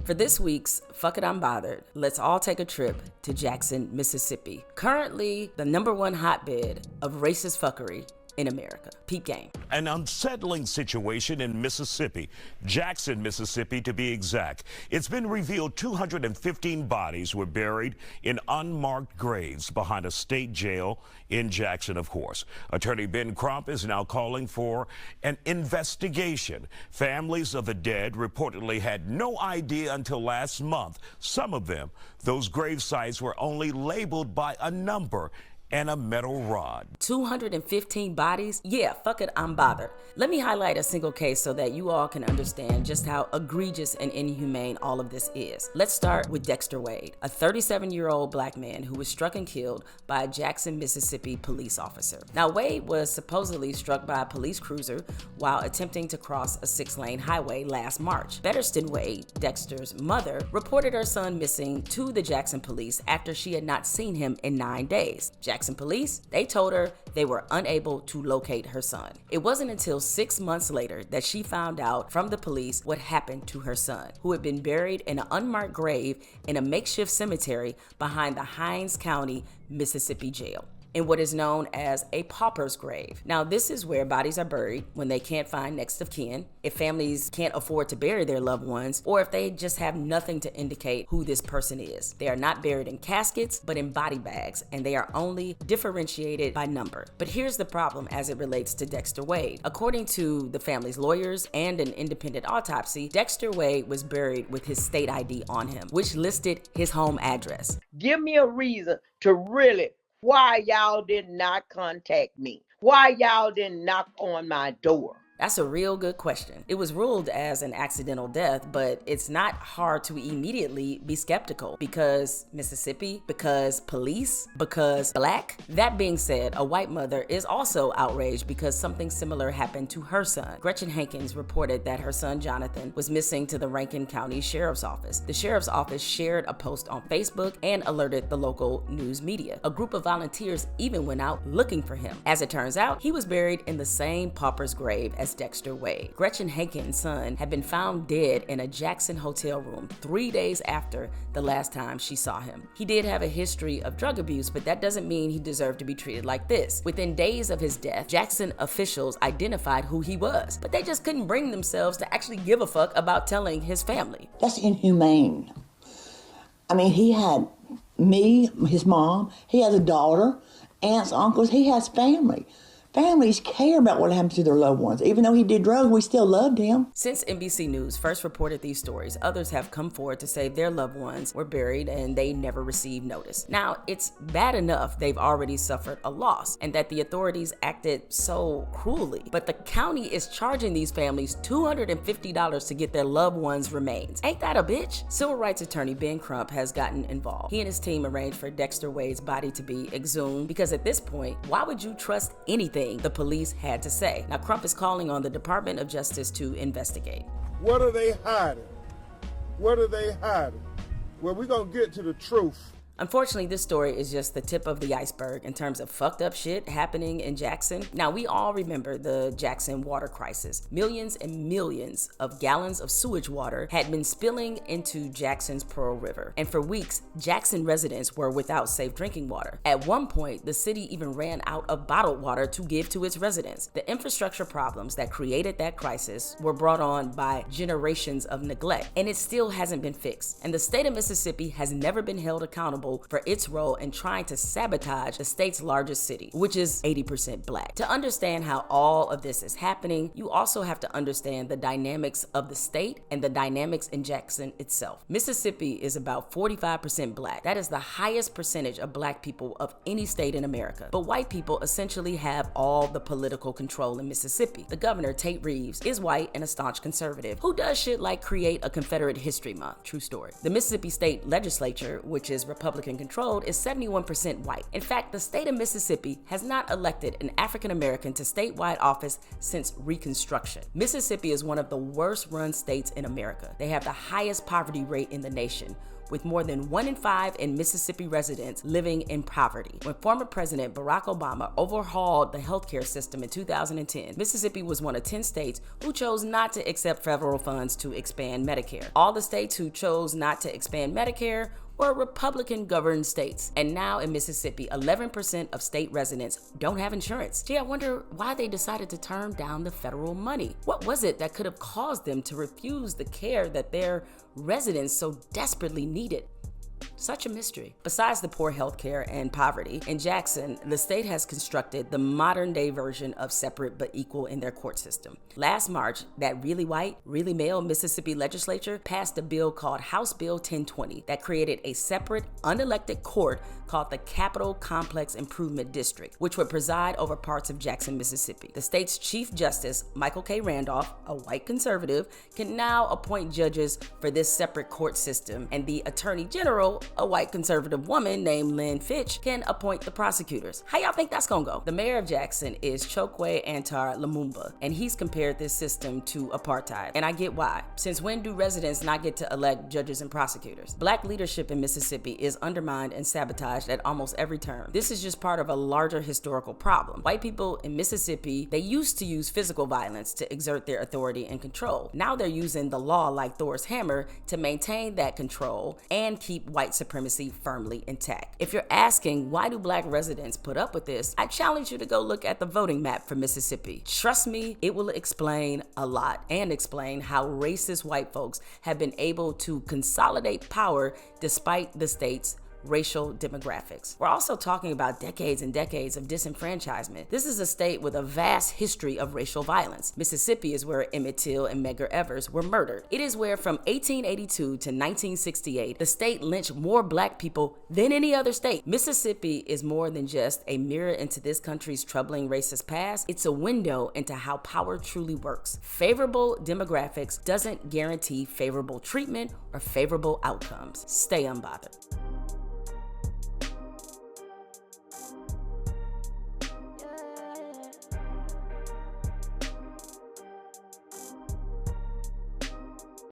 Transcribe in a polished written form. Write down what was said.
For this week's Fuck It, I'm Bothered, let's all take a trip to Jackson, Mississippi. Currently the #1 hotbed of racist fuckery in America. Peep game. An unsettling situation in Mississippi, Jackson, Mississippi to be exact. It's been revealed 215 bodies were buried in unmarked graves behind a state jail in Jackson, of course. Attorney Ben Crump is now calling for an investigation. Families of the dead reportedly had no idea until last month. Some of them, those grave sites were only labeled by a number and a metal rod. 215 bodies? Yeah, fuck it, I'm bothered. Let me highlight a single case so that you all can understand just how egregious and inhumane all of this is. Let's start with Dexter Wade, a 37-year-old black man who was struck and killed by a Jackson, Mississippi police officer. Now, Wade was supposedly struck by a police cruiser while attempting to cross a 6-lane highway last March. Bettersten Wade, Dexter's mother, reported her son missing to the Jackson police after she had not seen him in 9 days. Jackson police, they told her they were unable to locate her son. It wasn't until 6 months later that she found out from the police what happened to her son, who had been buried in an unmarked grave in a makeshift cemetery behind the Hinds County Mississippi jail, in what is known as a pauper's grave. Now, this is where bodies are buried when they can't find next of kin, if families can't afford to bury their loved ones, or if they just have nothing to indicate who this person is. They are not buried in caskets, but in body bags, and they are only differentiated by number. But here's the problem as it relates to Dexter Wade. According to the family's lawyers and an independent autopsy, Dexter Wade was buried with his state ID on him, which listed his home address. Give me a reason to really why y'all did not contact me. Why y'all didn't knock on my door. That's a real good question. It was ruled as an accidental death, but it's not hard to immediately be skeptical because Mississippi, because police, because black. That being said, a white mother is also outraged because something similar happened to her son. Gretchen Hankins reported that her son Jonathan was missing to the Rankin County Sheriff's Office. The Sheriff's Office shared a post on Facebook and alerted the local news media. A group of volunteers even went out looking for him. As it turns out, he was buried in the same pauper's grave as Dexter Wade. Gretchen Hankins' son had been found dead in a Jackson hotel room 3 days after the last time she saw him. He did have a history of drug abuse, but that doesn't mean he deserved to be treated like this. Within days of his death, Jackson officials identified who he was, but they just couldn't bring themselves to actually give a fuck about telling his family. That's inhumane. I mean, he had me, his mom, he has a daughter, aunts, uncles, he has family. Families care about what happens to their loved ones. Even though he did drugs, we still loved him. Since NBC News first reported these stories, others have come forward to say their loved ones were buried and they never received notice. Now, it's bad enough they've already suffered a loss and that the authorities acted so cruelly, but the county is charging these families $250 to get their loved ones' remains. Ain't that a bitch? Civil rights attorney Ben Crump has gotten involved. He and his team arranged for Dexter Wade's body to be exhumed because at this point, why would you trust anything the police had to say? Now, Crump is calling on the Department of Justice to investigate. What are they hiding? What are they hiding? Well, we're going to get to the truth. Unfortunately, this story is just the tip of the iceberg in terms of fucked up shit happening in Jackson. Now, we all remember the Jackson water crisis. Millions and millions of gallons of sewage water had been spilling into Jackson's Pearl River. And for weeks, Jackson residents were without safe drinking water. At one point, the city even ran out of bottled water to give to its residents. The infrastructure problems that created that crisis were brought on by generations of neglect, and it still hasn't been fixed. And the state of Mississippi has never been held accountable for its role in trying to sabotage the state's largest city, which is 80% black. To understand how all of this is happening, you also have to understand the dynamics of the state and the dynamics in Jackson itself. Mississippi is about 45% black. That is the highest percentage of black people of any state in America. But white people essentially have all the political control in Mississippi. The governor, Tate Reeves, is white and a staunch conservative who does shit like create a Confederate History Month. True story. The Mississippi State Legislature, which is Republican controlled, is 71% white. In fact, the state of Mississippi has not elected an African American to statewide office since Reconstruction. Mississippi is one of the worst run states in America. They have the highest poverty rate in the nation, with more than 1 in 5 in Mississippi residents living in poverty. When former President Barack Obama overhauled the healthcare system in 2010, Mississippi was one of 10 states who chose not to accept federal funds to expand Medicare. All the states who chose not to expand Medicare were Republican-governed states. And now in Mississippi, 11% of state residents don't have insurance. Gee, I wonder why they decided to turn down the federal money. What was it that could have caused them to refuse the care that their residents so desperately needed? Such a mystery. Besides the poor health care and poverty, in Jackson, the state has constructed the modern-day version of separate but equal in their court system. Last March, that really white, really male Mississippi legislature passed a bill called House Bill 1020 that created a separate, unelected court called the Capital Complex Improvement District, which would preside over parts of Jackson, Mississippi. The state's Chief Justice, Michael K. Randolph, a white conservative, can now appoint judges for this separate court system, and the Attorney General, a white conservative woman named Lynn Fitch, can appoint the prosecutors. How y'all think that's gonna go? The mayor of Jackson is Chokwe Antar Lumumba, and he's compared this system to apartheid. And I get why. Since when do residents not get to elect judges and prosecutors? Black leadership in Mississippi is undermined and sabotaged at almost every turn. This is just part of a larger historical problem. White people in Mississippi, they used to use physical violence to exert their authority and control. Now they're using the law like Thor's hammer to maintain that control and keep white supremacy firmly intact. If you're asking why do black residents put up with this, I challenge you to go look at the voting map for Mississippi. Trust me, it will explain a lot and explain how racist white folks have been able to consolidate power despite the state's racial demographics. We're also talking about decades and decades of disenfranchisement. This is a state with a vast history of racial violence. Mississippi is where Emmett Till and Medgar Evers were murdered. It is where from 1882 to 1968, the state lynched more black people than any other state. Mississippi is more than just a mirror into this country's troubling racist past. It's a window into how power truly works. Favorable demographics doesn't guarantee favorable treatment or favorable outcomes. Stay unbothered.